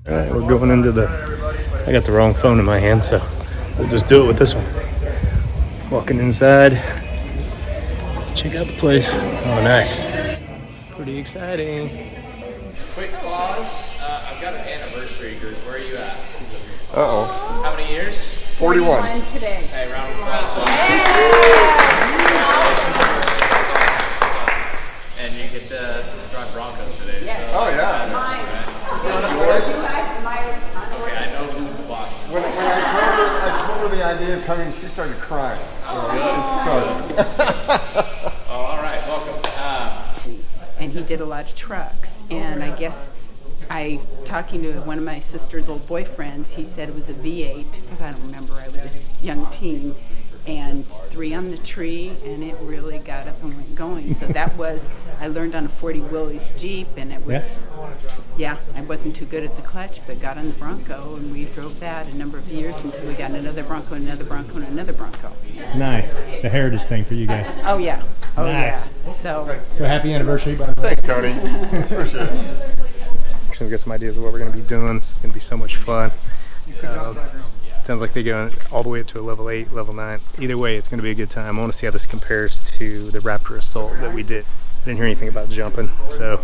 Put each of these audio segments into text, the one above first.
All right, we're going into the, I got the wrong phone in my hand, so we'll just do it with this one. Walking inside, check out the place. Oh, nice. Pretty exciting. Quick pause. I've got an anniversary group. Where are you at? Uh-oh. How many years? 41. Today. Hey, round of applause. And you get to drive Broncos today. Yes. So, Oh, yeah. Mine. That's yours? okay, I know who's the boss. When I told her the idea of coming, she started crying. So Oh, all right, welcome. And he did a lot of trucks. And I guess talking to one of my sister's old boyfriends, he said it was a V8, because I don't remember, I was a young teen, and 3 on the tree, and it really got up and went going. So that was, I learned on a 40 Willys Jeep, and it was, yeah, I wasn't too good at the clutch, but got on the Bronco, and we drove that a number of years until we got another Bronco, another Bronco, and another Bronco. Nice. It's a heritage thing for you guys. Oh, yeah. Oh, Nice. yeah. So happy anniversary, by the way. thanks, Tony. Appreciate it. Actually, get some ideas of what we're going to be doing. This is going to be so much fun. Sounds like they go all the way up to a level 8, level 9. Either way, it's going to be a good time. I want to see how this compares to the Raptor Assault that we did. I didn't hear anything about jumping, so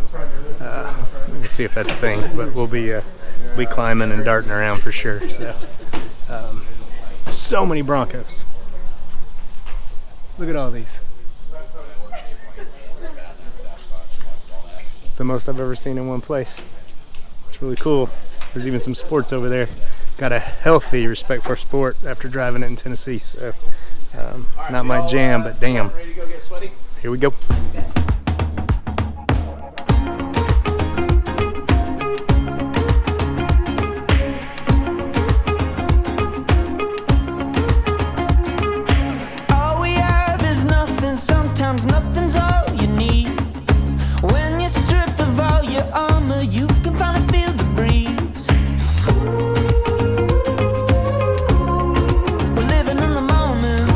we'll see if that's a thing. But we'll be climbing and darting around for sure. So many Broncos. Look at all these. It's the most I've ever seen in one place. It's really cool. There's even some sports over there. Got a healthy respect for sport after driving it in Tennessee. So, not my jam, but damn. Ready to go get sweaty? Here we go. All we have is nothing, sometimes nothing's all you need. When you're stripped of all your armor, you can finally feel the breeze. We're living in the moment.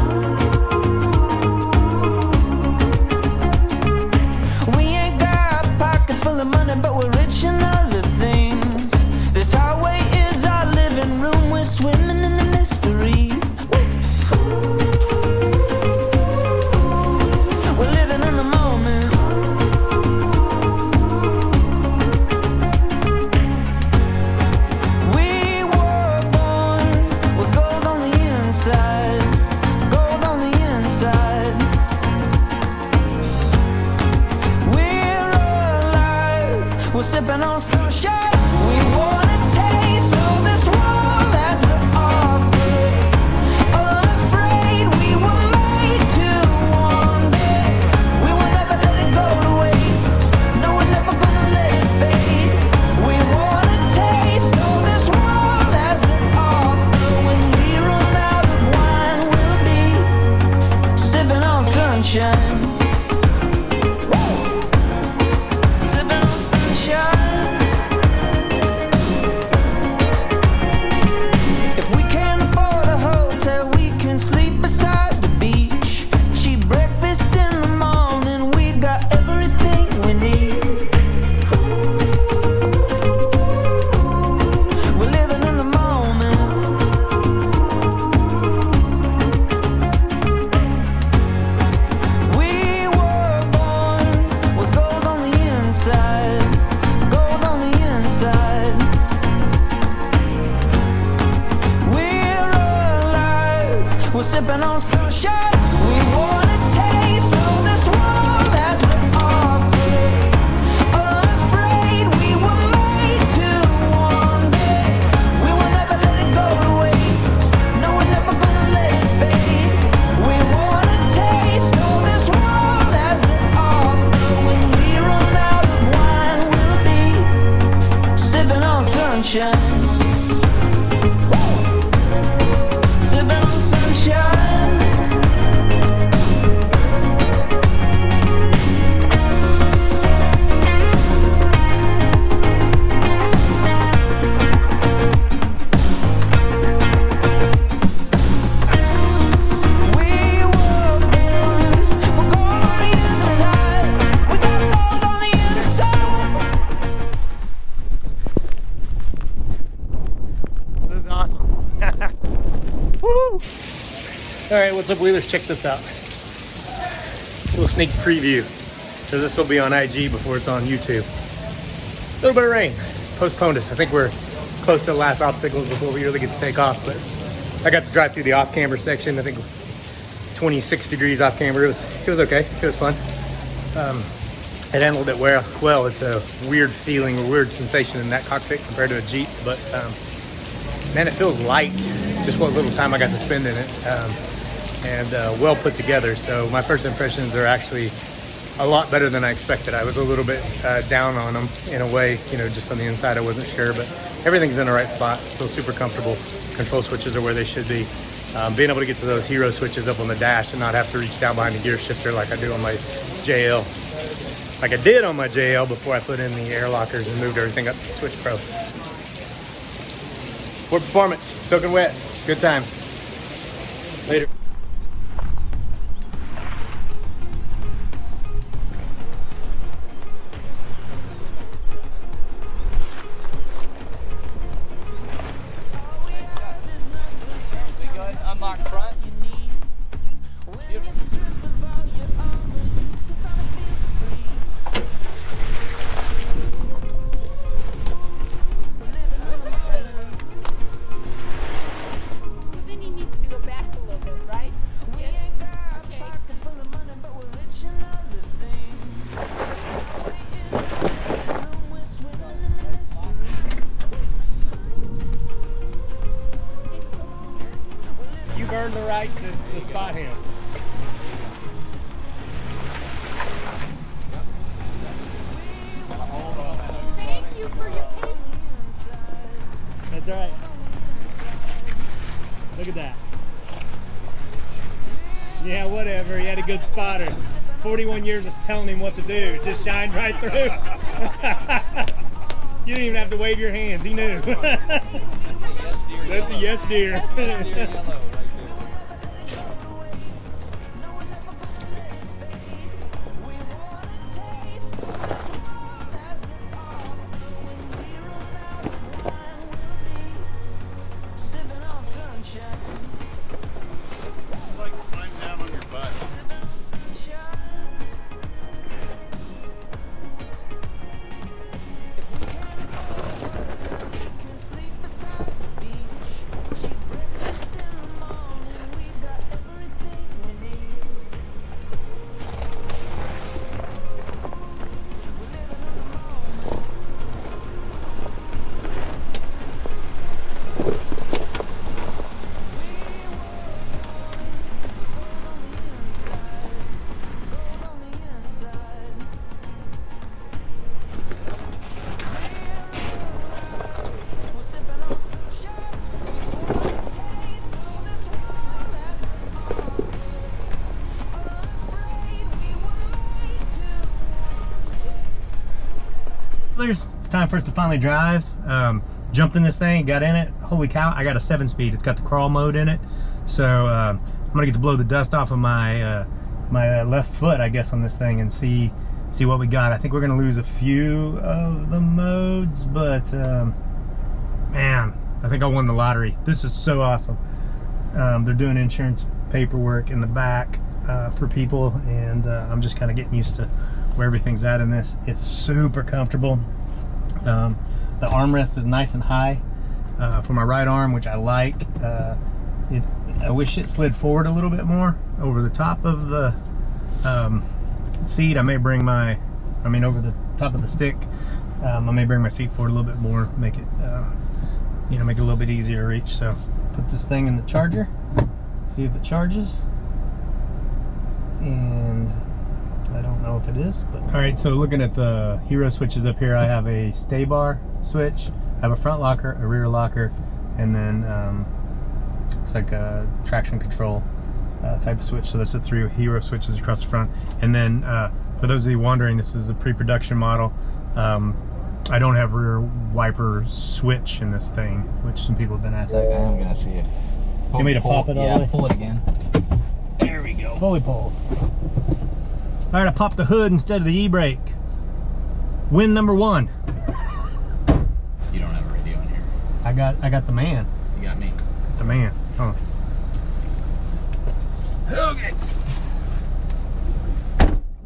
We ain't got pockets full of money, but we're rich in other things. This highway is our living room, we're swimming in the mystery. We're living in the moment. We were born with gold on the inside, gold on the inside. We're alive, we're sipping on sunshine. We wanna taste all this world as the offer. Unafraid, we were made to wander. We will never let it go to waste. No, we're never gonna let it fade. We wanna taste all this world as the offer. When we run out of wine, we'll be sipping on sunshine. Sipping on sunshine. If we can't afford a hotel, we can sleep beside the beach. Cheap breakfast in the morning, we got everything we need. We're living in the moment. We were born with gold on the inside, gold on the inside. We're alive, we're sipping on sunshine. We wanna taste all this world as the offer. Unafraid, we were made to wander. We will never let it go to waste. No, we're never gonna let it fade. We wanna taste all this world as the offer. When we run out of wine, we'll be sipping on sunshine. Sipping on sunshine. We were born with gold on the inside. We got gold on the inside. All right, what's up, Wheelers? Check this out. A little sneak preview. So this will be on IG before it's on YouTube. A little bit of rain. Postponed us. I think we're close to the last obstacles before we really get to take off. But I got to drive through the off-camber section. I think 26 degrees off-camber. It was okay. It was fun. It handled it well. It's a weird feeling, a weird sensation in that cockpit compared to a Jeep. But man, it feels light. Just what little time I got to spend in it. And well put together. So my first impressions are actually a lot better than I expected. I was a little bit down on them in a way, you know, just on the inside I wasn't sure, but everything's in the right spot. Feel super comfortable. Control switches are where they should be. Being able to get to those hero switches up on the dash and not have to reach down behind the gear shifter like I do on my JL. Like I did on my JL before I put in the air lockers and moved everything up to the Switch Pro. Ford Performance, soaking wet. Good times. Later. Unlock front. Beautiful. Then he needs to go back a little bit, right? Yes. Okay. You've earned the right to spot him. Thank you for your patience. That's all right. Look at that. Yeah, whatever. He had a good spotter. 41 years of telling him what to do. It just shined right through. You didn't even have to wave your hands. He knew. That's a yes, dear. It's time for us to finally drive. Jumped in this thing, got in it. Holy cow, I got a 7-speed. It's got the crawl mode in it. So I'm gonna get to blow the dust off of my my left foot, I guess, on this thing and see what we got. I think we're gonna lose a few of the modes, but man, I think I won the lottery. This is so awesome. They're doing insurance paperwork in the back for people, and I'm just kind of getting used to where everything's at in this. It's super comfortable. The armrest is nice and high for my right arm, which I like. I wish it slid forward a little bit more over the top of the seat. I may bring my, over the top of the stick. I may bring my seat forward a little bit more, make it, make it a little bit easier to reach. So put this thing in the charger, see if it charges, and I don't know if it is, but. All right, so looking at the hero switches up here, I have a stay bar switch, I have a front locker, a rear locker, and then it's like a traction control type of switch. So that's the 3 hero switches across the front. And then for those of you wondering, this is a pre-production model. I don't have rear wiper switch in this thing, which some people have been asking. I'm gonna see if. You want me to pop it all the way? Yeah, pull it again. There we go. Fully pulled. All right, I popped the hood instead of the e-brake. Win number 1. You don't have a radio in here. I got the man. You got me. The man. Oh. Okay.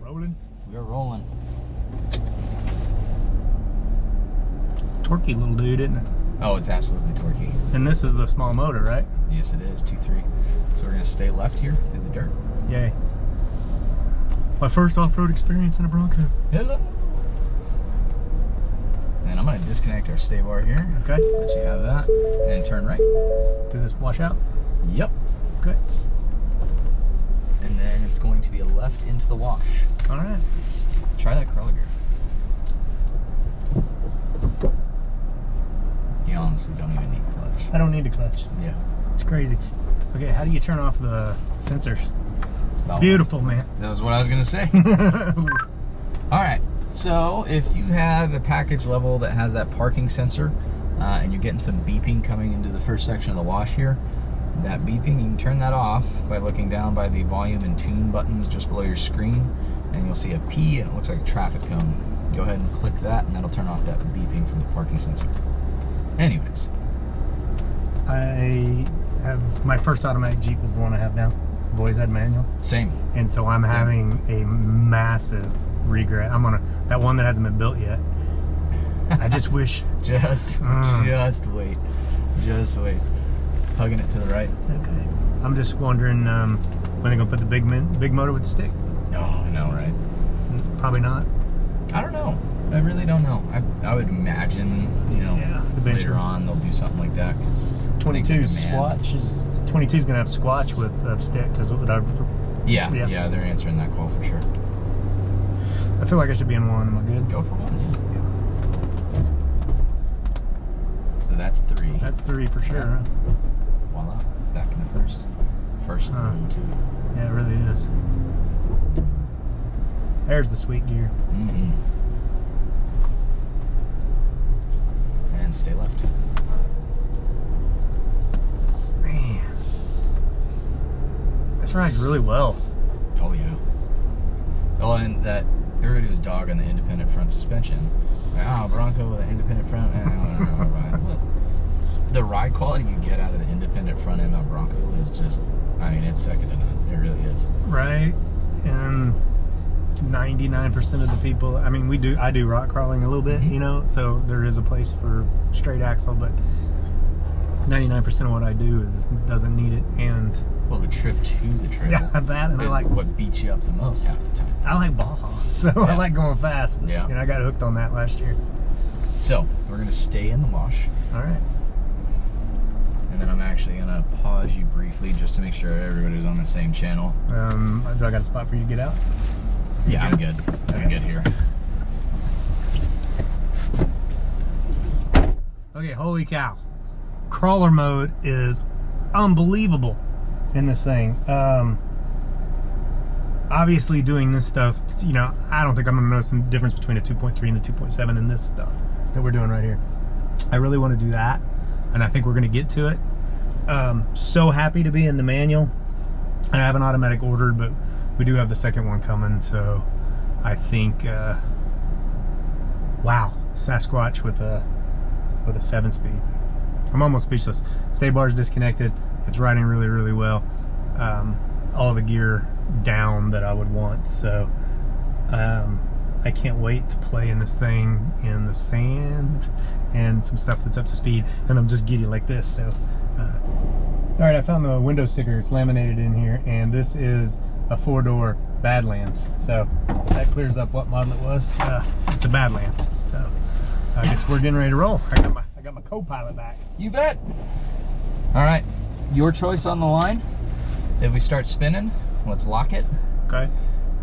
Rolling. We're rolling. Torquey little dude, isn't it? Oh, it's absolutely torquey. And this is the small motor, right? Yes, it is. 2.3. So we're gonna stay left here through the dirt. Yay. My first off-road experience in a Bronco. Hello. And I'm gonna disconnect our stay bar here. Okay. Let you have that. And turn right. Do this washout? Yep. Okay. And then it's going to be a left into the wash. All right. Try that crawler gear. You honestly don't even need clutch. I don't need a clutch. Yeah. It's crazy. Okay, how do you turn off the sensors? It's about Beautiful, man. That was what I was gonna say. All right. So if you have a package level that has that parking sensor and you're getting some beeping coming into the first section of the wash here, that beeping, you can turn that off by looking down by the volume and tune buttons just below your screen, and you'll see a P and it looks like a traffic cone. Go ahead and click that and that'll turn off that beeping from the parking sensor. Anyways. I have, my first automatic Jeep is the one I have now. Boys had manuals. Same. And so I'm having a massive regret. I'm on that one that hasn't been built yet. I just wish. Just wait. Just wait. Hugging it to the right. Okay. I'm just wondering when they're gonna put the big motor with the stick. Oh, no, right? Probably not. I don't know. I really don't know. I would imagine, you know, later on they'll do something like that. 22 Squatch. 22 is gonna have Squatch with stick because yeah, they're answering that call for sure. I feel like I should be in one. Am I good? Go for one. Yeah. So that's 3. That's 3 for sure. Yeah. Voila, back in the first and 2. Yeah, it really is. There's the sweet gear. Mm-hmm. And stay left. Man, this rides really well. Oh yeah. Oh, and that everybody was dogging the independent front suspension. Wow, Bronco with an independent front. But the ride quality you get out of the independent front end on Bronco is just, I mean, it's second to none. It really is. Right, and 99% of the people, I mean, I do rock crawling a little bit, you know, so there is a place for straight axle, but 99% of what I do doesn't need it. And well, the trip to the trail, that, and is I like what beats you up the most half the time. I like Baja, so I like going fast. Yeah, and I got hooked on that last year. So we're gonna stay in the wash. All right. And then I'm actually gonna pause you briefly just to make sure everybody's on the same channel. Do I got a spot for you to get out? Yeah, I'm good. I'm good here. Okay, holy cow. Crawler mode is unbelievable in this thing. Obviously doing this stuff, you know, I don't think I'm gonna notice the difference between a 2.3 and a 2.7 in this stuff that we're doing right here. I really want to do that, and I think we're gonna get to it. So happy to be in the manual, and I have an automatic ordered, but we do have the second one coming, so I think, wow, Sasquatch with a 7-speed. I'm almost speechless. Stay bar's disconnected. It's riding really, really well. All the gear down that I would want, so I can't wait to play in this thing in the sand and some stuff that's up to speed, and I'm just giddy like this. So all right, I found the window sticker. It's laminated in here, and this is a 4-door Badlands, so that clears up what model it was. It's a Badlands, so I guess we're getting ready to roll. I got my co-pilot back. You bet. All right, your choice on the line. If we start spinning, let's lock it. Okay.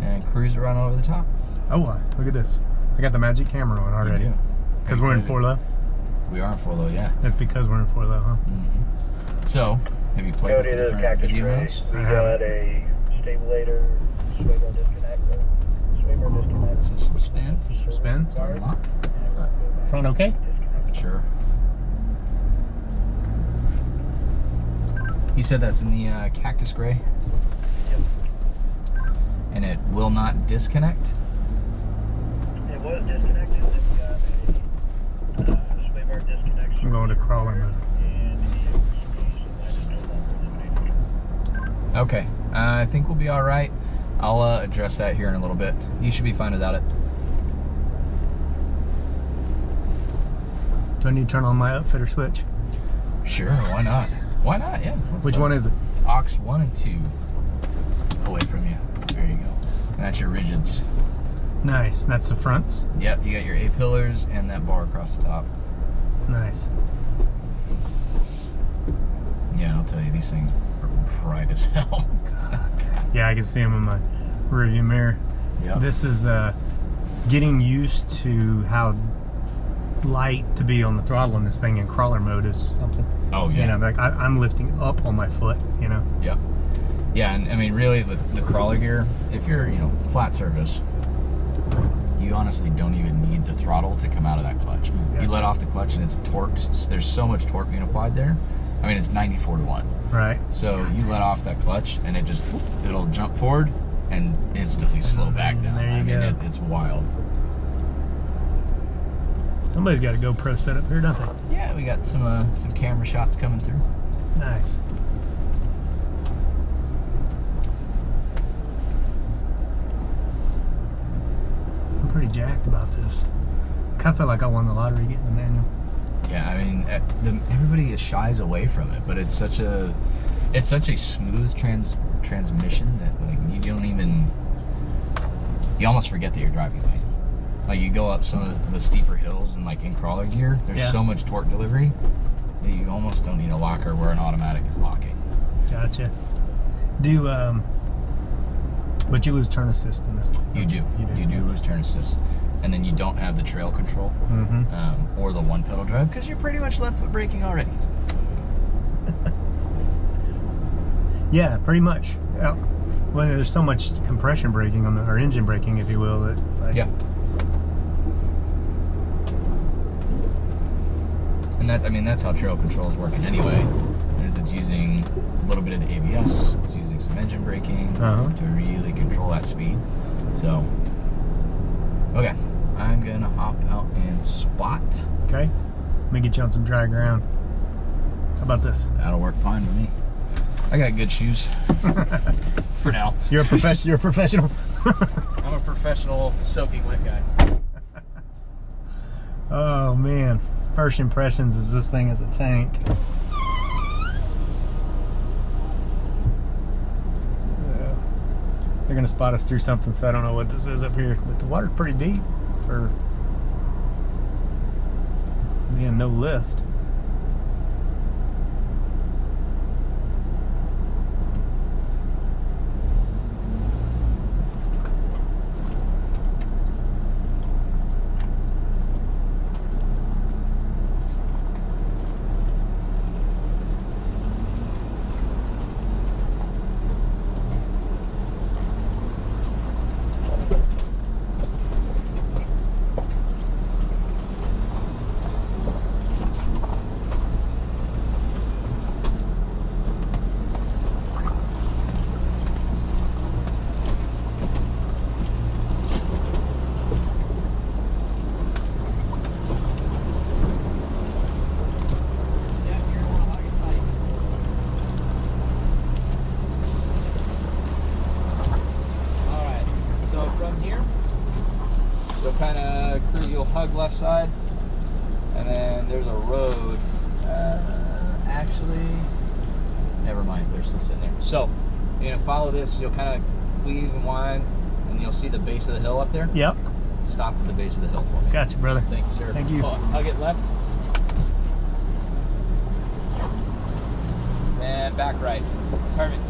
And cruise it right over the top. Oh, look at this. I got the magic camera on already. Because we're in 4-low? We are in 4-low, yeah. That's because we're in 4-low, huh? Mm-hmm. So, have you played with the different video modes? We got a stabulator, swaybar disconnect, So some spin. Some spin. Some lock. Front okay? Sure. You said that's in the cactus gray? Yep. And it will not disconnect? It was disconnected, then we got a swaybar disconnect. I'm going to crawler mode. And it is no longer eliminated. Okay. I think we'll be all right. I'll address that here in a little bit. You should be fine without it. Do I need to turn on my upfitter switch? Sure, why not? Why not? Yeah. Which one is it? Aux 1 and 2. Away from you. There you go. And that's your rigids. Nice. That's the fronts. Yep, you got your A-pillars and that bar across the top. Nice. Yeah, and I'll tell you, these things are bright as hell. Yeah, I can see them in my rearview mirror. Yep. This is getting used to how light to be on the throttle in this thing in crawler mode is something. Oh, yeah. You know, like I'm lifting up on my foot, you know? Yep. Yeah, and I mean, really, with the crawler gear, if you're, you know, flat surface, you honestly don't even need the throttle to come out of that clutch. Yeah. You let off the clutch and it's torqued. There's so much torque being applied there. I mean, it's 94 to 1. Right. So you let off that clutch and it'll jump forward and instantly slow back down. There you I mean, go. it's wild. Somebody's got a GoPro set up here, don't they? Yeah, we got some camera shots coming through. Nice. I'm pretty jacked about this. I kind of feel like I won the lottery getting the manual. Yeah, I mean, everybody shies away from it, but it's such a smooth transmission that like you almost forget that you're driving manual. Like you go up some of the steeper hills and like in crawler gear, there's so much torque delivery that you almost don't need a locker where an automatic is locking. Gotcha. But you lose turn assist in this. You do lose turn assist, and then you don't have the trail control or the one pedal drive because you're pretty much left foot braking already. Yeah, pretty much. Yeah. Well, there's so much compression braking on or engine braking, if you will, that it's like Yeah. And that's how trail control is working anyway. Is it's using a little bit of the ABS, it's using some engine braking to really control that speed. So, okay, I'm gonna hop out and spot. Okay. Let me get you on some dry ground. How about this? That'll work fine with me. I got good shoes for now. You're a professional. You're a professional. I'm a professional soaking wet guy. Oh man, first impressions is this thing is a tank. They're gonna spot us through something, so I don't know what this is up here. But the water's pretty deep for being no lift. You'll hug left side, and then there's a road. Actually, never mind, they're still sitting there. So, you're gonna follow this, you'll kind of weave and wind, and you'll see the base of the hill up there. Yep. Stop at the base of the hill for me. Gotcha, brother. Thanks, sir. Thank you. Hug it left. And back right. Perfect.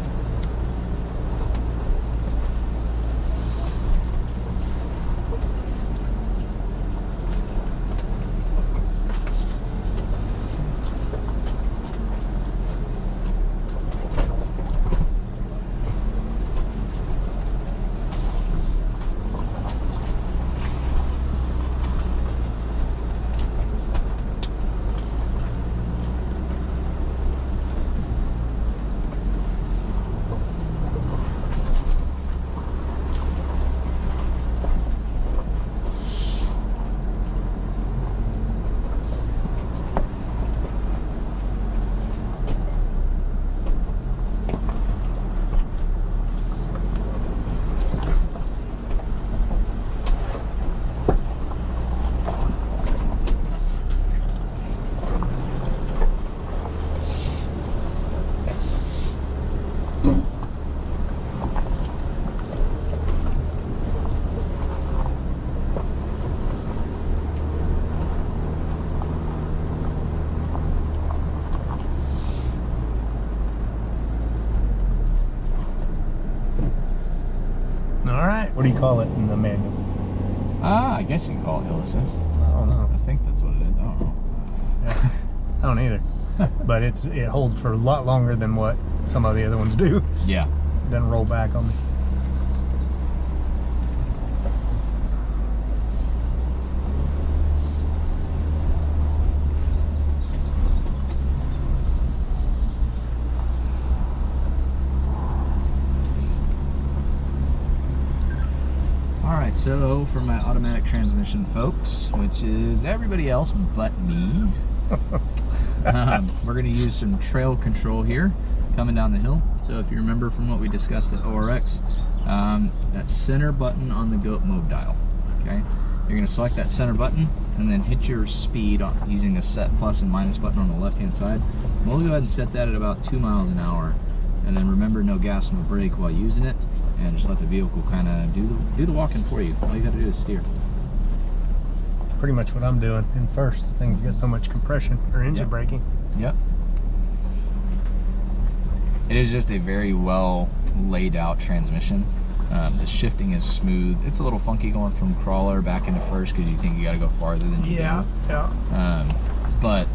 What do you call it in the manual? I guess you can call it hill assist. I don't know. I think that's what it is. I don't know. Yeah. I don't either. But it holds for a lot longer than what some of the other ones do. Yeah. Doesn't roll back on me. Alright, so for my automatic transmission folks, which is everybody else but me, we're going to use some trail control here coming down the hill. So if you remember from what we discussed at ORX, that center button on the goat mode dial, okay? You're going to select that center button and then hit your speed using the set plus and minus button on the left hand side. We'll go ahead and set that at about 2 miles an hour, and then remember no gas, no brake while using it, and just let the vehicle kind of do the walking for you. All you got to do is steer. That's pretty much what I'm doing in first. This thing's got so much compression or engine braking. Yep. It is just a very well laid out transmission. The shifting is smooth. It's a little funky going from crawler back into first because you think you got to go farther than you do. Yeah. But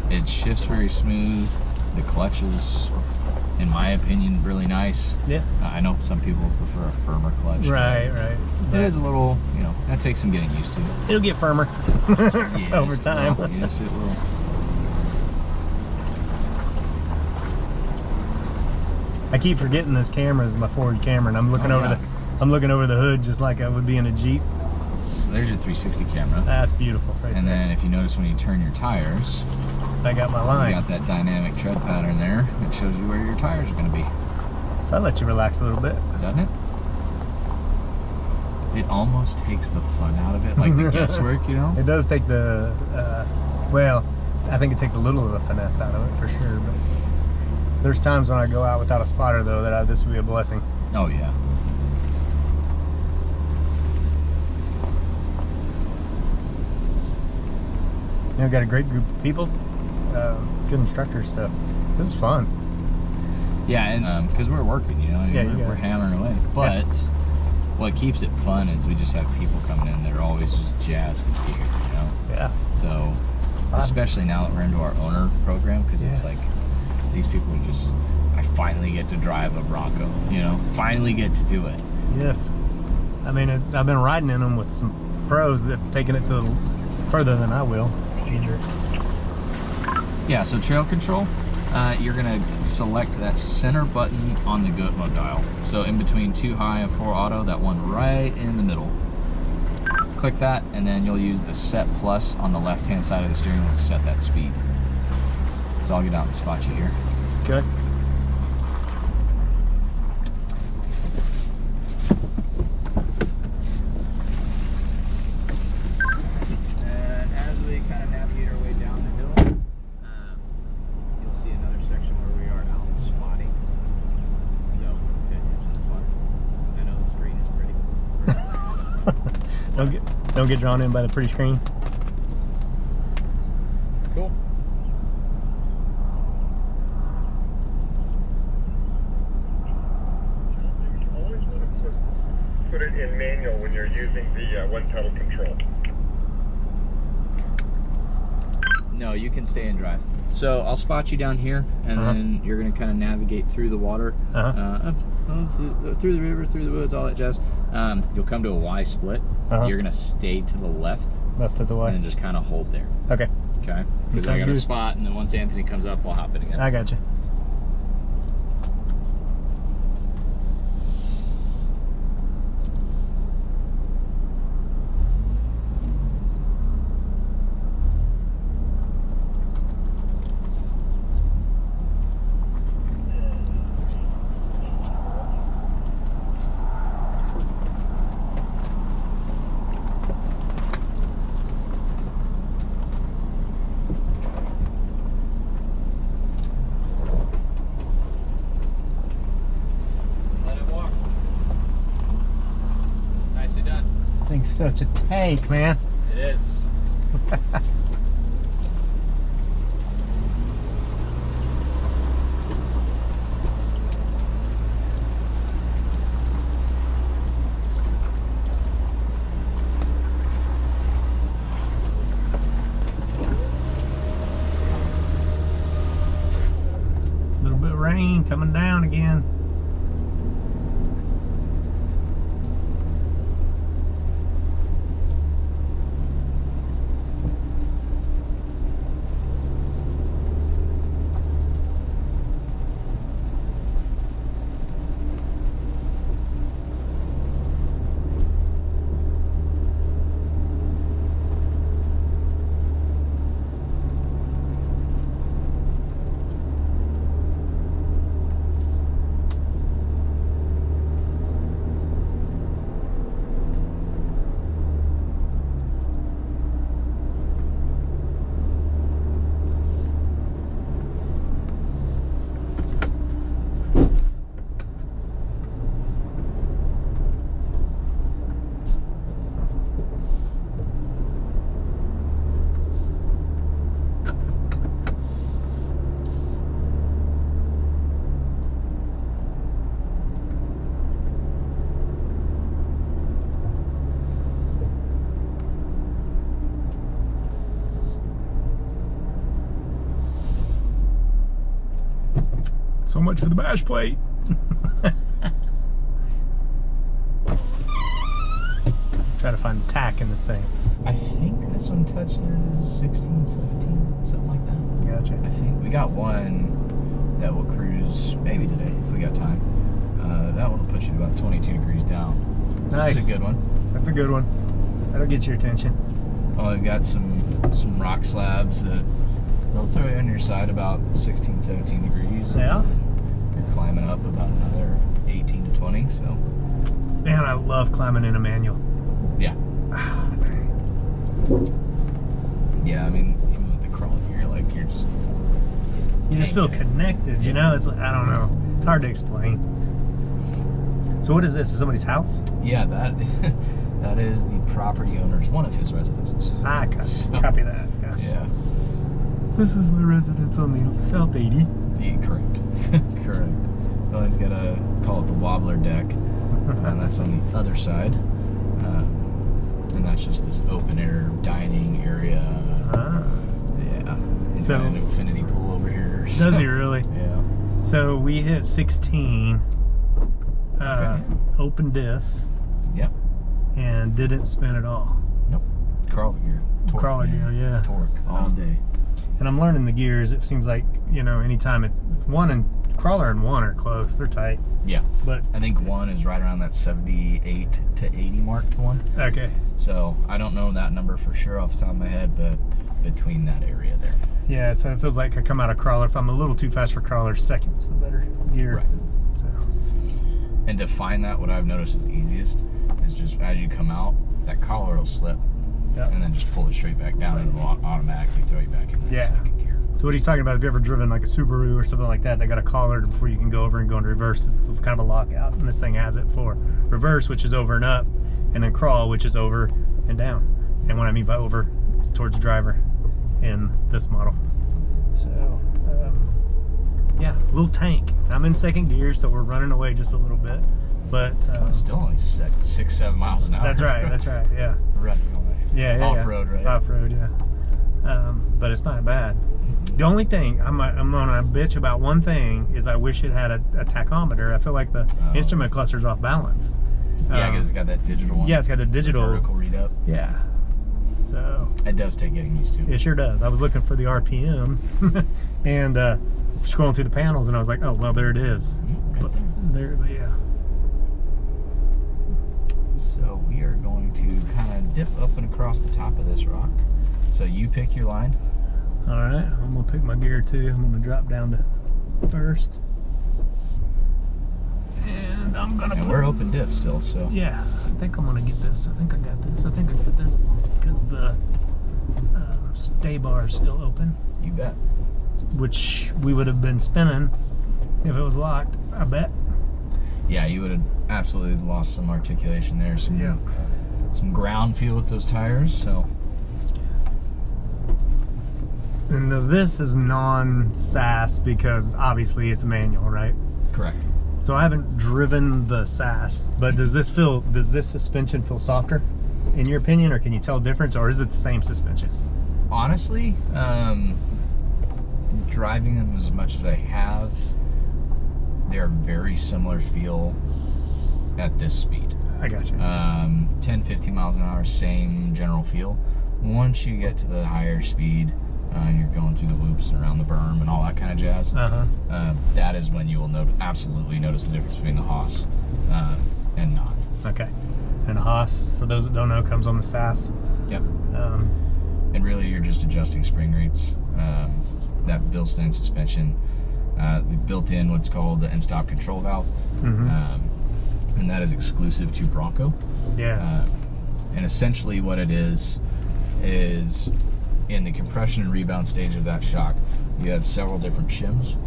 it shifts very smooth. The clutch is, in my opinion, really nice. Yeah. I know some people prefer a firmer clutch. Right. It is a little, that takes some getting used to. It'll get firmer Yes, over time. Yes, it will. I keep forgetting this camera is my forward camera, and I'm looking over the hood just like I would be in a Jeep. So there's your 360 camera. That's beautiful, right And there. then if you notice when you turn your tires, I got my you lines. got that dynamic tread pattern there. It shows you where your tires are going to be. I'll let you relax a little bit. Doesn't it? It almost takes the fun out of it, like the guesswork, It does take the, well, I think it takes a little of the finesse out of it for sure, but there's times when I go out without a spotter though that this would be a blessing. Oh, yeah. Got a great group of people, good instructors, so this is fun. Yeah, and because we're working, we're hammering away. But what keeps it fun is we just have people coming in that are always just jazzed to be here, Yeah. So, especially now that we're into our owner program, because it's like, these people are just, I finally get to drive a Bronco, finally get to do it. Yes. I mean, I've been riding in them with some pros that have taken it to further than I will. Yeah, so trail control, you're going to select that center button on the goat mode dial. So in between 2 high and 4 auto, that one right in the middle. Click that, and then you'll use the set plus on the left hand side of the steering wheel to set that speed. So I'll get out and spot you here. Okay. And as we kind of navigate our way down the hill, you'll see another section where we are out spotting. So pay attention to the spot. I know the screen is pretty. Don't get drawn in by the pretty screen. Cool. Always want to put it in manual when you're using the one pedal control. No, you can stay and drive. So I'll spot you down here, and then you're going to kind of navigate through the water, through the river, through the woods, all that jazz. You'll come to a Y split. You're going to stay to the left. Left of the Y. And just kind of hold there. Okay. Okay? Because I got a good. spot, and then once Anthony comes up, I'll hop in again. I got you. Let it walk. Nicely done. This thing's such a tank, man. It is. rain coming down again. So much for the bash plate. Try to find the tack in this thing. I think this one touches 16, 17, something like that. Gotcha. I think we got one that will cruise maybe today if we got time. That one will put you about 22 degrees down. So Nice. That's a good one. That's a good one. That'll get your attention. Oh, we've got some rock slabs that they'll throw you on your side about 16, 17 degrees. Yeah. You're climbing up about another 18 to 20, so. Man, I love climbing in a manual. Yeah. Yeah, I mean, even with the crawl gear, like, you're just... You just feel tanking. connected, you know? It's like, I don't know. It's hard to explain. So what is this? Is somebody's house? Yeah, that is the property owner's, one of his residences. Ah, copy, So- copy that. Yeah. Yeah. This is my residence on the South 80. Yeah, correct. Correct. Well, he's got a, call it the wobbler deck, and that's on the other side. And that's just this open air dining area. Ah. Yeah. He's So- got an infinity pool over here. Does he really? Yeah. So we hit 16 open diff Yep. and didn't spin at all. Nope. Crawler gear. Torque, Crawler man. gear, yeah. Torque all day. And I'm learning the gears. It seems like, you know, anytime it's one and crawler and one are close, they're tight. Yeah. But I think one is right around that 78 to 80 mark to one. okay. So I don't know that number for sure off the top of my head, but between that area there. Yeah, so it feels like I come out of crawler. If I'm a little too fast for crawler, seconds the better gear. Right. So And to find that, what I've noticed is easiest is just as you come out, that collar will slip, Yep. and then just pull it straight back down, and it will automatically throw you back in that Yeah. second gear. So what he's talking about, if you ever driven like a Subaru or something like that, they got a collar before you can go over and go into reverse. It's kind of a lockout, and this thing has it for reverse, which is over and up, and then crawl, which is over and down. And what I mean by over is towards the driver in this model. So yeah, little tank. I'm in second gear, so we're running away just a little bit, but It's still only 6, 7 miles an hour. that's right. That's right. Yeah. Running away. Yeah. Off-road, right? Off-road, yeah. But it's not bad. The only thing I'm gonna bitch about one thing is I wish it had a tachometer. I feel like the instrument cluster's off balance. Yeah, because it's got that digital one. Yeah, it's got the digital. vertical read up. Yeah. So It does take getting used to. it sure does. I was looking for the RPM and scrolling through the panels, and I was like, oh well, there it is. Right But there. there, yeah. So we are going to kind of dip up and across the top of this rock. So you pick your line. All right, I'm gonna pick my gear too. I'm gonna drop down to first, and I'm gonna. And we're open diff still, so. Yeah, I think I'm gonna get this. I think I got this. I think I got this because the stay bar is still open, You bet. which we would have been spinning if it was locked. I bet. Yeah, you would have absolutely lost some articulation there. Some ground feel with those tires, so. And this is non-SAS because obviously it's manual, right? Correct. So I haven't driven the SAS, but does this suspension feel softer, in your opinion, or can you tell a difference, or is it the same suspension? Honestly, driving them as much as I have, they're very similar feel at this speed. I got you. 10, 15 miles an hour, same general feel. Once you get to the higher speed, you're going through the loops and around the berm and all that kind of jazz. That is when you will absolutely notice the difference between the Haas and not. Okay. And a Haas, for those that don't know, comes on the SAS. Yep. And really, you're just adjusting spring rates. That built-in suspension, they built in what's called the end-stop control valve, and that is exclusive to Bronco. Yeah. And essentially, what it is in the compression and rebound stage of that shock, you have several different shims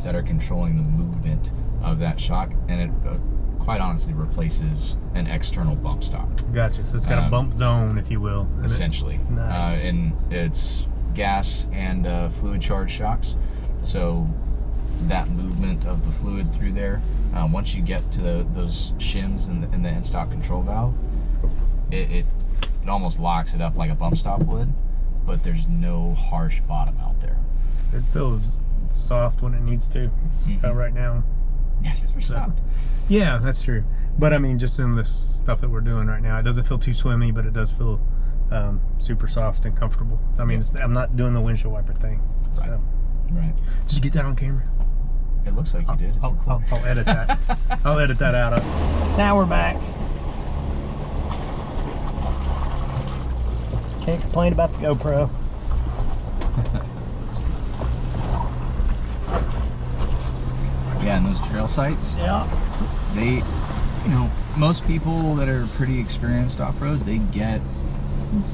that are controlling the movement of that shock, and it quite honestly replaces an external bump stop. Gotcha. So it's got a bump zone, if you will. Essentially. Nice. And it's gas and fluid charge shocks. So that movement of the fluid through there, once you get to those shims and the end-stop control valve, it almost locks it up like a bump stop would, but there's no harsh bottom out there. It feels soft when it needs to. Right now. Yeah, because we're stopped. Yeah, that's true. But I mean, just in the stuff that we're doing right now, it doesn't feel too swimmy, but it does feel super soft and comfortable. I mean, I'm not doing the windshield wiper thing. So. Right. Did you get that on camera? It looks like you did. It's I'll edit that. I'll edit that out. Now we're back. Can't complain about the GoPro. Yeah, and those trail sites. Yeah. They, most people that are pretty experienced off-road, they get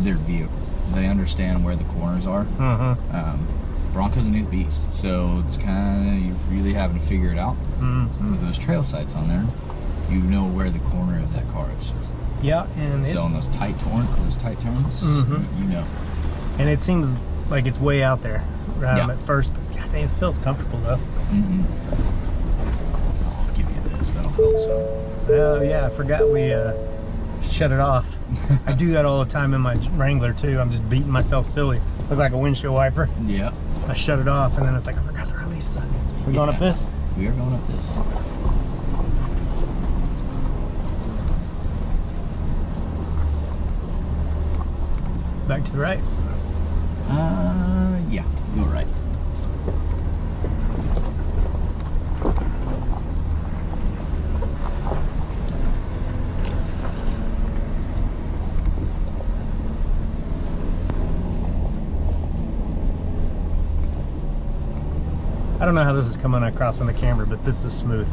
their view. They understand where the corners are. Bronco's a new beast, so it's kind of, you're really having to figure it out. With those trail sites on there, you know where the corner of that car is. Yeah, and so in those tight turns, you know. And it seems like it's way out there at first, but goddamn, it feels comfortable though. I'll give you this, that'll help some. Oh yeah, I forgot we shut it off. I do that all the time in my Wrangler too. I'm just beating myself silly. Look like a windshield wiper. Yeah. I shut it off and then it's like, I forgot to release that. We going up this? We are going up this. Back to the right? Yeah, go right. I don't know how this is coming across on the camera, but this is smooth.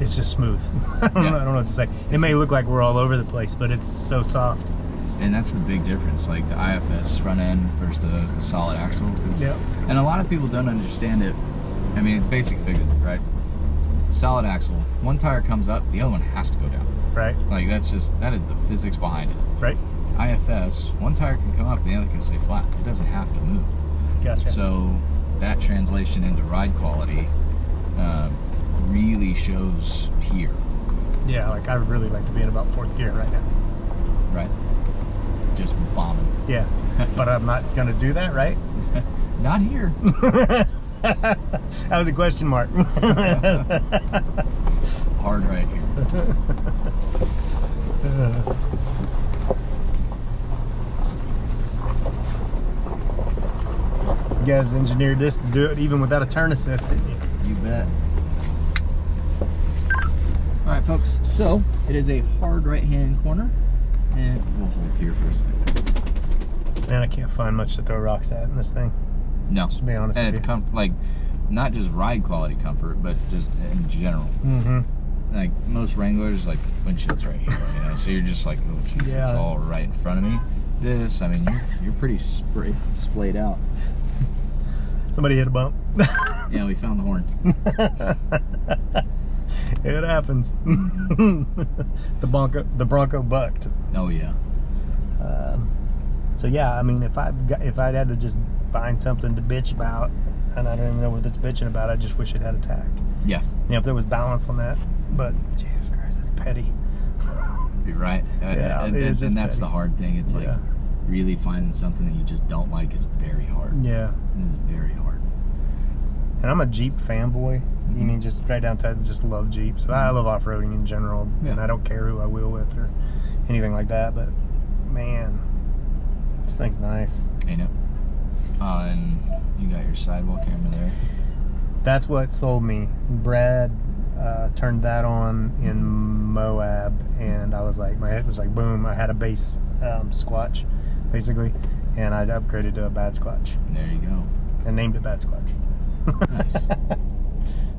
It's just smooth. I don't know what to say. It may look like we're all over the place, but it's so soft. And that's the big difference, like the IFS front end versus the solid axle. And a lot of people don't understand it. I mean, it's basic physics, right? Solid axle, one tire comes up, the other one has to go down. Right. Like that is the physics behind it. Right. IFS, one tire can come up, the other can stay flat. It doesn't have to move. Gotcha. So that translation into ride quality really shows here. Yeah, like I would really like to be in about 4th gear right now. Right. Just bombing. Yeah, but I'm not gonna do that, right? Not here. That was a question mark. Hard right here. You guys engineered this to do it even without a turn assist, didn't you? You bet. All right, folks, so it is a hard right-hand corner, and we'll hold here for a second. Man, I can't find much to throw rocks at in this thing. No. Just to be honest and with it's you. like, not just ride quality comfort, but just in general. Like most Wranglers, like windshield's right here, so you're just like, oh jeez, it's all right in front of me. This, I mean, you're pretty splayed out. Somebody hit a bump. Yeah, we found the horn. It happens. The Bronco bucked. Oh yeah. So yeah, I mean, if I'd had to just find something to bitch about, and I don't even know what it's bitching about, I just wish it had a tack. Yeah. If there was balance on that, but Jesus Christ, that's petty. You're right. Yeah, and that's petty. the hard thing. It's like really finding something that you just don't like is very hard. Yeah. It is very hard. And I'm a Jeep fanboy. You mean just right down to just love Jeeps. I love off-roading in general, and I don't care who I wheel with or anything like that. But man, this thing's nice. Ain't it? And you got your sidewall camera there. That's what sold me. Brad turned that on in Moab, and I was like, my head was like, boom. I had a base Squatch, basically, and I upgraded to a Bad Squatch. There you go. And named it Bad Squatch. Nice.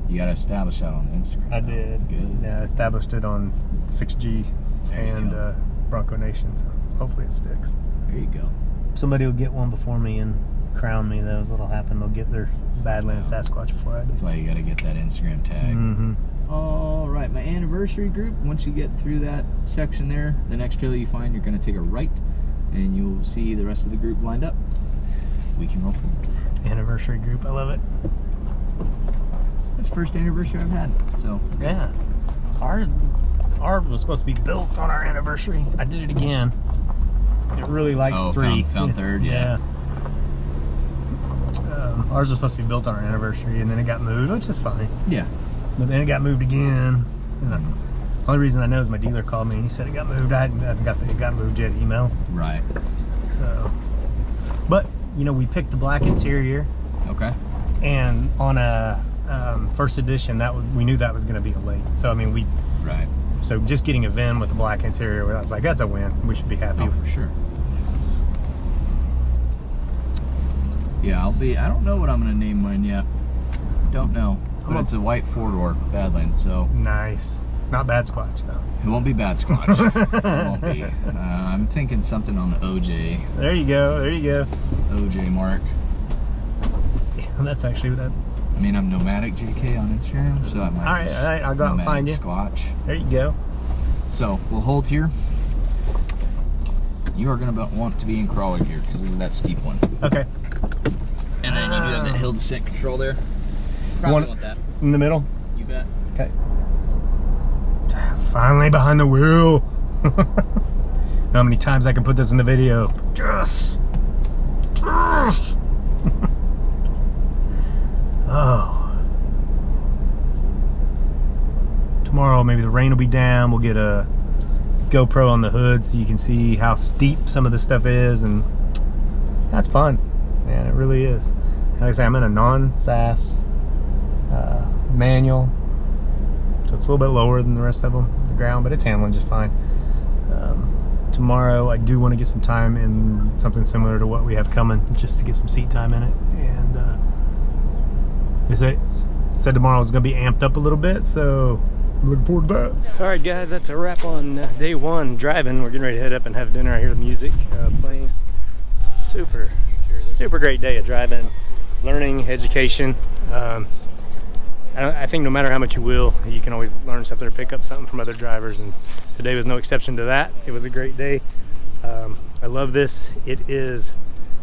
You got to establish that on Instagram. I did. Good. Yeah, I established it on 6G and Bronco Nation, so hopefully it sticks. There you go. Somebody will get one before me and crown me, though, is what'll happen. They'll get their Badlands Sasquatch before I do. That's why you got to get that Instagram tag. Mm-hmm. All right, my anniversary group. Once you get through that section there, the next trailer you find, you're going to take a right, and you'll see the rest of the group lined up. We can roll forward. Anniversary group, I love it. It's the first anniversary I've had, so. Yeah. Ours was supposed to be built on our anniversary. I did it again. It really likes 3. Found third, yeah. Ours was supposed to be built on our anniversary, and then it got moved, which is fine. Yeah. But then it got moved again. And the only reason I know is my dealer called me and he said it got moved. I haven't got the it got moved yet email. Right. So, but you know, we picked the black interior. Okay. And on a first edition, we knew that was going to be a late. So I mean, Right. So just getting a VIN with the black interior, I was like, that's a win. We should be happy. Oh, for sure. Yeah, I don't know what I'm going to name mine yet. Don't know. But it's a white 4-door Badlands, so. Nice. Not Bad Squatch, though. It won't be Bad Squatch. It won't be. I'm thinking something on the OJ. There you go. There you go. OJ mark. Yeah, that's actually that. I mean, I'm Nomadic JK on Instagram, so that might All right. I'll go out and find you. Squatch. There you go. So we'll hold here. You are going to want to be in crawler gear because this is that steep one. Okay. And then you do have that hill descent control there. Probably want that. In the middle? You bet. Okay. Finally behind the wheel. How many times I can put this in the video? Yes. Oh. Tomorrow maybe the rain will be down. We'll get a GoPro on the hood so you can see how steep some of this stuff is, and that's fun. Man, it really is. Like I say, I'm in a non-SAS manual, so it's a little bit lower than the rest of them, the ground, but it's handling just fine. Tomorrow I do want to get some time in something similar to what we have coming, just to get some seat time in it, and they said tomorrow is going to be amped up a little bit, so I'm looking forward to that. All right guys, that's a wrap on day 1 driving. We're getting ready to head up and have dinner. I hear the music playing. Super great day of driving, learning, education. I think no matter how much you wheel, you can always learn something or pick up something from other drivers, and today was no exception to that. It was a great day. I love this. It is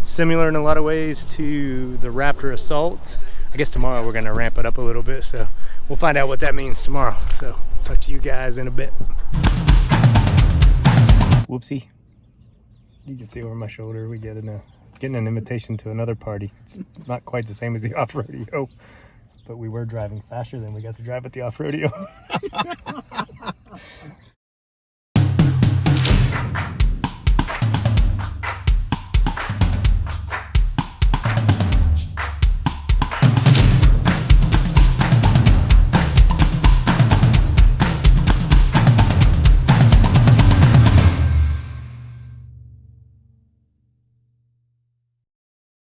similar in a lot of ways to the Raptor Assault. I guess tomorrow we're going to ramp it up a little bit, so we'll find out what that means tomorrow. So talk to you guys in a bit. Whoopsie. You can see over my shoulder we getting an invitation to another party. It's not quite the same as the off-rodeo, but we were driving faster than we got to drive at the off-rodeo.